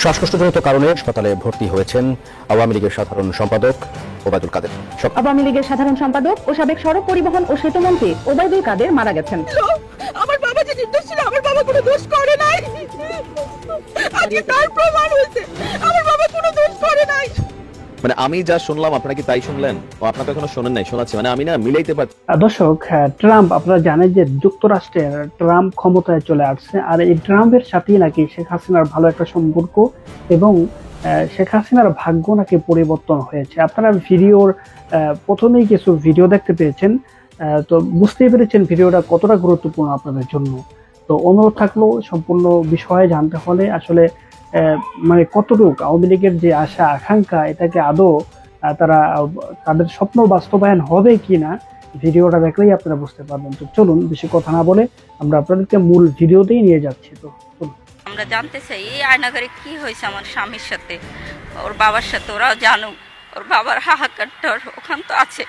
শ্বাসকষ্টজনিত কারণে হাসপাতালে ভর্তি হয়েছেন আওয়ামী লীগের সাধারণ সম্পাদক ওবায়দুল কাদের। আওয়ামী লীগের সাধারণ সম্পাদক ও সাবেক সড়ক পরিবহন ও সেতু মন্ত্রী ওবায়দুল কাদের মারা গেছেন। আমার বাবা যে নির্দোষ ছিল, আমার বাবা কোনো দোষ করে নাই। আজকে তার প্রমাণ হয়েছে আমার বাবা কোনো দোষ করে নাই। মানে আমি যা শুনলাম আপনারা কি তাই শুনলেন? ও আপনারা এখনো শোনেন নাই, শোনাচ্ছি। মানে আমি না মিলাইতে পারছি। দর্শক, ট্রাম্প, আপনারা জানেন যে যুক্তরাষ্ট্রের ট্রাম্প ক্ষমতায় চলে আসছে, আর এই ট্রাম্পের সাথেই নাকি শেখ হাসিনার ভালো একটা সম্পর্ক এবং শেখ হাসিনার ভাগ্য নাকি পরিবর্তন হয়েছে। আপনারা ভিডিওর প্রথমেই কিছু ভিডিও দেখতে পেয়েছেন, তো বুঝতেই পেরেছেন ভিডিওটা কতটা গুরুত্বপূর্ণ আপনাদের জন্য। তো অনুরোধ থাকলো সম্পূর্ণ বিষয়ে জানতে হলে আসলে মানে কতটুকু আওয়ামী লীগের যে আশা আকাঙ্ক্ষা, এটাকে আদৌ তারা তাদের স্বপ্ন বাস্তবায়ন হবে কিনা ভিডিওটা দেখলেই আপনারা বুঝতে পারবেন। তো চলুন বেশি কথা না বলে আমরা আপনাদেরকে মূল ভিডিওতেই নিয়ে যাচ্ছি। তো চলুন আমরা জানতে চাই এই আয়নাঘরে কি হয়েছে আমার স্বামীর সাথে, ওর বাবার সাথে। ওরাও জানুক, ওর বাবার হাহাকারটা ওখান তো আছে,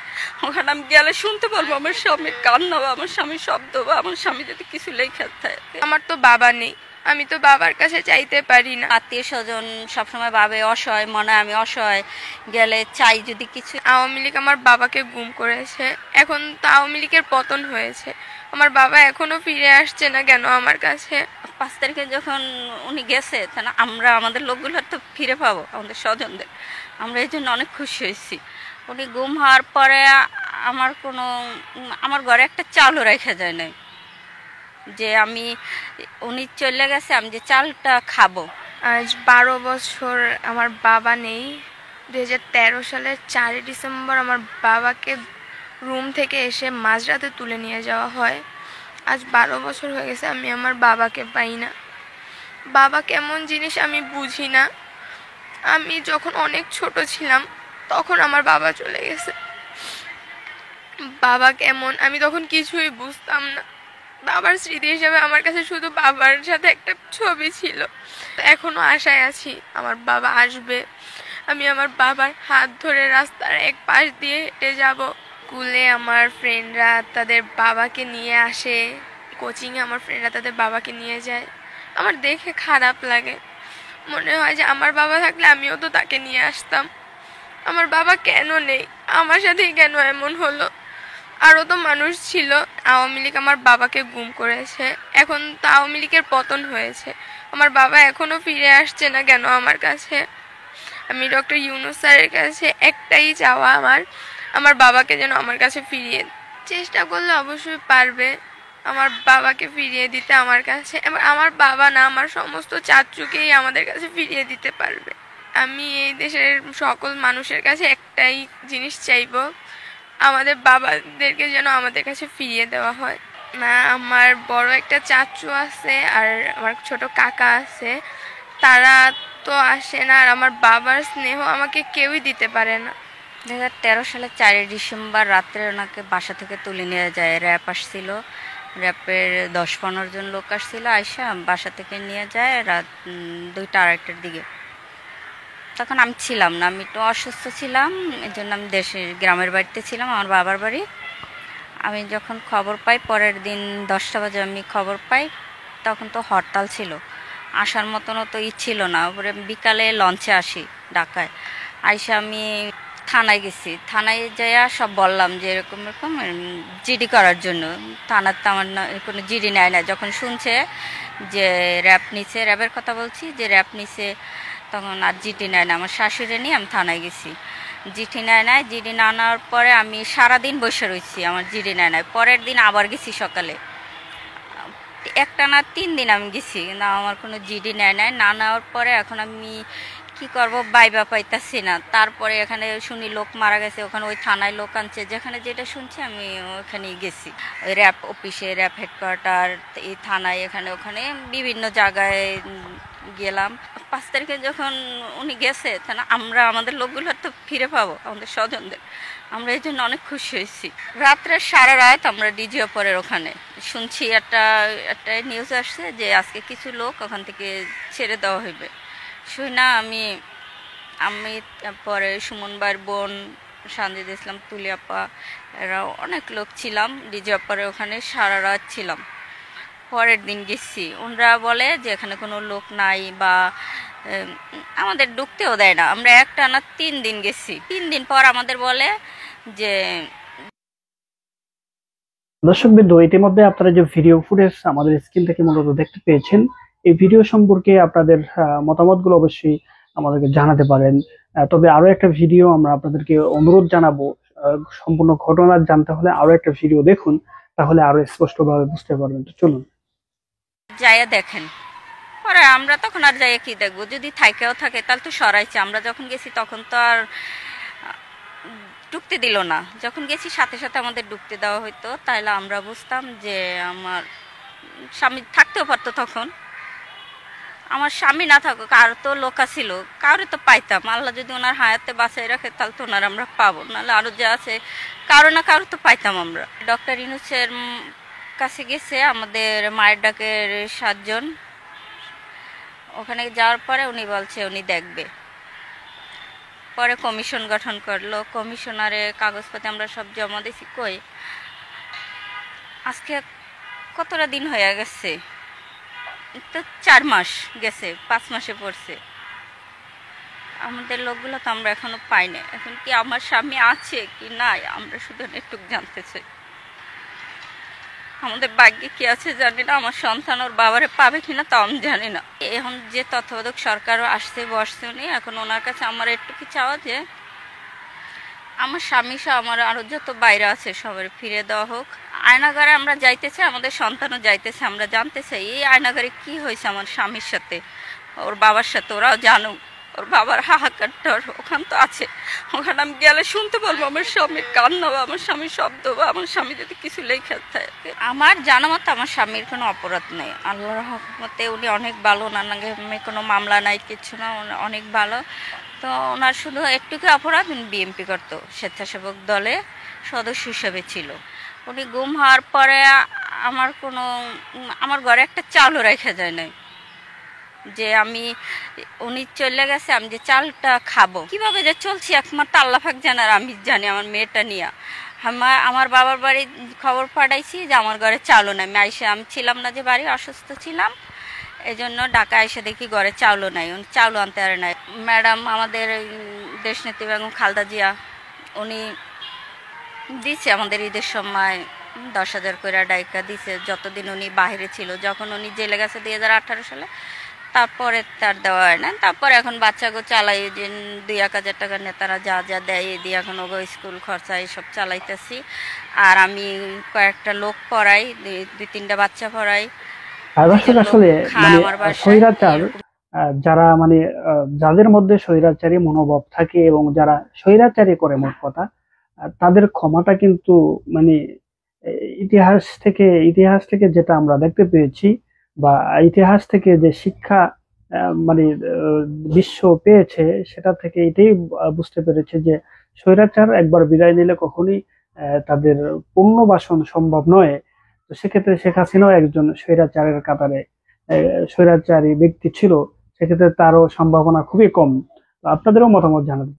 ওখানে আমি গেলে শুনতে পারবো আমার স্বামীর কান্না বা আমার স্বামীর শব্দ বা আমার স্বামী যদি কিছু লেখা থাকে। আমার তো বাবা নেই, আমি তো বাবার কাছে চাইতে পারি না। আত্মীয় স্বজন সবসময় ভাবে অসহায়, মনে আমি অসহায়, গেলে চাই যদি কিছু। আওয়ামী লীগ আমার বাবাকে গুম করেছে, এখন তো আওয়ামী লীগের পতন হয়েছে, আমার বাবা এখনো ফিরে আসছে না কেন আমার কাছে? 5 তারিখে যখন উনি গেছে, তাহলে আমরা আমাদের লোকগুলো তো ফিরে পাবো, আমাদের স্বজনদের। আমরা এই জন্য অনেক খুশি হয়েছি। উনি গুম হওয়ার পরে আমার ঘরে একটা চালও রেখে যায় নাই, যে আমি উনি চলে গেছে আমি যে চালটা খাবো। আজ 12 বছর আমার বাবা নেই। 2013 সালের 4 ডিসেম্বর আমার বাবাকে রুম থেকে এসে মাঝরাতে তুলে নিয়ে যাওয়া হয়। আজ 12 বছর হয়ে গেছে আমি আমার বাবাকে পাই না। বাবা কেমন জিনিস আমি বুঝি না। আমি যখন অনেক ছোট ছিলাম তখন আমার বাবা চলে গেছে। বাবা কেমন আমি তখন কিছুই বুঝতাম না। বাবার স্মৃতি হিসেবে আমার কাছে শুধু বাবার সাথে একটা ছবি ছিল। এখনো আশায় আছি আমার বাবা আসবে, আমি আমার বাবার হাত ধরে রাস্তার এক পাশ দিয়ে হেঁটে যাব। স্কুলে আমার ফ্রেন্ডরা তাদের বাবাকে নিয়ে আসে, কোচিংয়ে আমার ফ্রেন্ডরা তাদের বাবাকে নিয়ে যায়। আমার দেখে খারাপ লাগে, মনে হয় যে আমার বাবা থাকলে আমিও তো তাকে নিয়ে আসতাম। আমার বাবা কেন নেই, আমার সাথেই কেন এমন হলো? আরও তো মানুষ ছিল। আওয়ামী লীগ আমার বাবাকে গুম করেছে, এখন তো আওয়ামী লীগের পতন হয়েছে, আমার বাবা এখনো ফিরে আসছে না কেন আমার কাছে? আমি ডক্টর ইউনূস স্যারের কাছে একটাই চাওয়া আমার বাবাকে যেন আমার কাছে ফিরিয়ে, চেষ্টা করলে অবশ্যই পারবে আমার বাবাকে ফিরিয়ে দিতে আমার কাছে। আমার বাবা না, আমার সমস্ত চাচুকেই আমাদের কাছে ফিরিয়ে দিতে পারবে। আমি এই দেশের সকল মানুষের কাছে একটাই জিনিস চাইবো, আমাদের বাবাদেরকে যেন আমাদের কাছে ফিরিয়ে দেওয়া হয়। না, আমার বড় একটা চাচু আছে আর আমার ছোট কাকা আছে, তারা তো আসে না, আর আমার বাবার স্নেহ আমাকে কেউই দিতে পারে না। 2013 সালের 4 ডিসেম্বর রাত্রে ওনাকে বাসা থেকে তুলে নিয়ে যায়। র্যাব আসছিল, র্যাবের 10-15 জন লোক আসছিল, আয়সা বাসা থেকে নিয়ে যায় রাত 2টা-2:30টার দিকে। তখন আমি ছিলাম না, আমি একটু অসুস্থ ছিলাম, এই জন্য আমি গ্রামের বাড়িতে ছিলাম, আমার বাবার বাড়ি। আমি যখন খবর পাই পরের দিন 10টা বাজে আমি খবর পাই, তখন তো হরতাল ছিল, আসার মতনও তো ছিল না। ওপরে বিকালে লঞ্চে আসি ঢাকায়, আইসা আমি থানায় গেছি। থানায় যাইয়া সব বললাম যে এরকম এরকম জিডি করার জন্য। থানাতে আমার কোনো জিডি নেয় না। যখন শুনছে যে র্যাব নিছে, র্যাবের কথা বলছি, যে র্যাব নিছে, তখন আর জিডি নেয় না। আমার শাশুড়ি নিয়ে আমি থানায় গেছি, জিডি নেয় নাই। জিডি না নেওয়ার পরে আমি সারাদিন বসে রয়েছি, আমার জিডি নেয় নাই। পরের দিন আবার গেছি সকালে, একটানা 3 দিন আমি গেছি, কিন্তু আমার কোনো জিডি নেয় নাই। না নেওয়ার পরে এখন আমি কি করব, বাইবা পাইতাছি না। তারপরে এখানে শুনি লোক মারা গেছে, ওখানে ওই থানায় লোক আনছে, যেখানে যেটা শুনছি আমি ওখানেই গেছি। ওই র্যাব অফিসে, র্যাব হেডকোয়ার্টার, এই থানায়, এখানে ওখানে বিভিন্ন জায়গায় গেলাম। 5 তারিখে যখন উনি গেছে, তাহলে আমরা আমাদের লোকগুলো তো ফিরে পাবো, আমাদের স্বজনদের। আমরা এই জন্য অনেক খুশি হয়েছি। রাত্রে সারা রাত আমরা ডিজি অপরের ওখানে শুনছি, একটা নিউজ আসছে যে আজকে কিছু লোক ওখান থেকে ছেড়ে দেওয়া হইবে। শুই না আমি পরে সুমন ভাইয়ের বোন, সানজিদ ইসলাম, তুলিয়াপা, এরা অনেক লোক ছিলাম ডিজি অপরের ওখানে, সারা রাত ছিলাম। পরের দিন গেছি, ওনারা বলে যে এখানে কোনো লোক নাই বা আমাদের ঢুকতেও দেয় না। আমরা একটানা 3 দিন গেছি। 3 দিন পর আমাদের বলে যে দর্শকবৃন্দ, ইতিমধ্যে আপনারা যে ভিডিও ফুটেজ আমাদের স্ক্রিন থেকে মূলত দেখতে পেয়েছেন, এই ভিডিও সম্পর্কে আপনাদের মতামতগুলো অবশ্যই আমাদেরকে জানাতে পারেন। তবে আরো একটা ভিডিও আমরা আপনাদেরকে অনুরোধ জানাবো, সম্পূর্ণ ঘটনা জানতে হলে আরো একটা ভিডিও দেখুন, তাহলে আরো স্পষ্টভাবে বুঝতে পারবেন। তো চলুন যাইয়া দেখেন। পরে আমরা তখন আর যাইয়া কি দেখবো, যদি থাইকেও থাকে তাহলে তো সরাইছে। আমরা যখন গেছি তখন তো আর ঢুকতে দিল না। যখন গেছি সাথে সাথে আমাদের ঢুকতে দেওয়া হইতো, তাহলে আমরা বুঝতাম যে আমার স্বামী থাকতেও পারতো। তখন আমার স্বামী না থাকুক আর তো লোক ছিল, কাউরে তো পাইতাম। আল্লাহ যদি ওনার হায়াতে বাঁচাই রাখে তাহলে তো ওনার আমরা পাবো, নাহলে আরো যে আছে কারো না কারো তো পাইতাম আমরা। ডক্টর ইউনূসের কাছে গেছে আমাদের মায়ের ডাকের 7 জন। ওখানে যাওয়ার পরে উনি বলছে উনি দেখবে। পরে কমিশন গঠন করলো, কমিশনারে কাগজপত্র আমরা সব জমা দিছি। কই আজকে কতটা দিন হয়ে গেছে, তো 4 মাস গেছে, 5 মাসে পড়ছে। আমাদের লোকগুলো তো আমরা এখনো পাই না। এখন কি আমার স্বামী আছে কি নাই আমরা শুধু একটু জানতে চাই। আমাদের ভাগ্যে কি আছে জানি না, আমার সন্তান ওর বাবারে পাবে কিনা তাও আমি জানি না। এখন যে তত্ত্বাবধায়ক সরকার আসছে বসছে উনি, এখন ওনার কাছে আমার একটু কি চাওয়া যে আমার স্বামী সহ আমার আরো যত বাইরে আছে সবার ফিরে দেওয়া হোক। আয়নাঘরে আমরা যাইতেছি, আমাদের সন্তানও যাইতেছে, আমরা জানতে চাই এই আয়নাঘরে কি হয়েছে আমার স্বামীর সাথে, ওর বাবার সাথে। ওরাও জানুক, ওর বাবার হাহাকারটা ওখান তো আছে, ওখানে আমি গেলে শুনতে পারবো আমার স্বামীর কান্না বা আমার স্বামীর শব্দ বা আমার স্বামী যদি কিছু লেখা থাকে। আমার জানা মতো আমার স্বামীর কোনো অপরাধ নেই, আল্লাহর রহমতে উনি অনেক ভালো। ওনার নামে কোনো মামলা নাই, কিছু না, অনেক ভালো। তো ওনার শুধু একটুকু অপরাধ, উনি বিএমপি করতো, স্বেচ্ছাসেবক দলে সদস্য হিসেবে ছিল। উনি গুম হওয়ার পরে আমার ঘরে একটা চালও রেখে যায় নাই, যে আমি উনি চলে গেছে আমি যে চালটা খাবো। কিভাবে যে চলছি একমাত্র আল্লাহ পাক জানে, আর আমি জানি। আমার মেয়েটা নিয়ে আমার বাবার বাড়ি খবর পাঠাইছি যে আমার ঘরে চালও নাই। আমি ছিলাম না, যে বাড়ি অসুস্থ ছিলাম, এই জন্য ঢাকা এসে দেখি ঘরে চাউলও নাই, উনি চাউলও আনতে পারে নাই। ম্যাডাম আমাদের দেশনেত্রী বেগম খালেদা জিয়া উনি দিছে আমাদের ঈদের সময় 10,000 করে ডাইকা দিছে, যতদিন উনি বাইরে ছিল। যখন উনি জেলে গেছে 2018 সালে, তারপরে তার দেওয়া হয় না। তারপরে এখন বাচ্চাকে চালাই, যে 2-1 হাজার টাকা নেতারা যা যা দেয় এই দিয়ে এখন ওগো স্কুল খরচা এইসব চালাইতেছি। আর আমি কয়েকটা লোক পড়াই, 2-3টা বাচ্চা পড়াই। দর্শক, আসলে মানে স্বৈরাচার যারা মানে যাদের মধ্যে স্বৈরাচারী মনোভাব থাকে এবং যারা স্বৈরাচারী করে, মোট কথা তাদের ক্ষমাটা কিন্তু মানে ইতিহাস থেকে যেটা আমরা দেখতে পেয়েছি বা ইতিহাস থেকে যে শিক্ষা মানে বিশ্ব পেয়েছে, সেটা থেকে এটাই বুঝতে পেরেছে যে স্বৈরাচার একবার বিদায় নিলে কখনোই তাদের পুনর্বাসন সম্ভব নয়। তো সেক্ষেত্রে শেখ হাসিনাও একজন স্বৈরাচারের কাতারে স্বৈরাচারী ব্যক্তি ছিল, সেক্ষেত্রে তারও সম্ভাবনা খুবই কম। তো আপনাদেরও মতামত জানাবেন।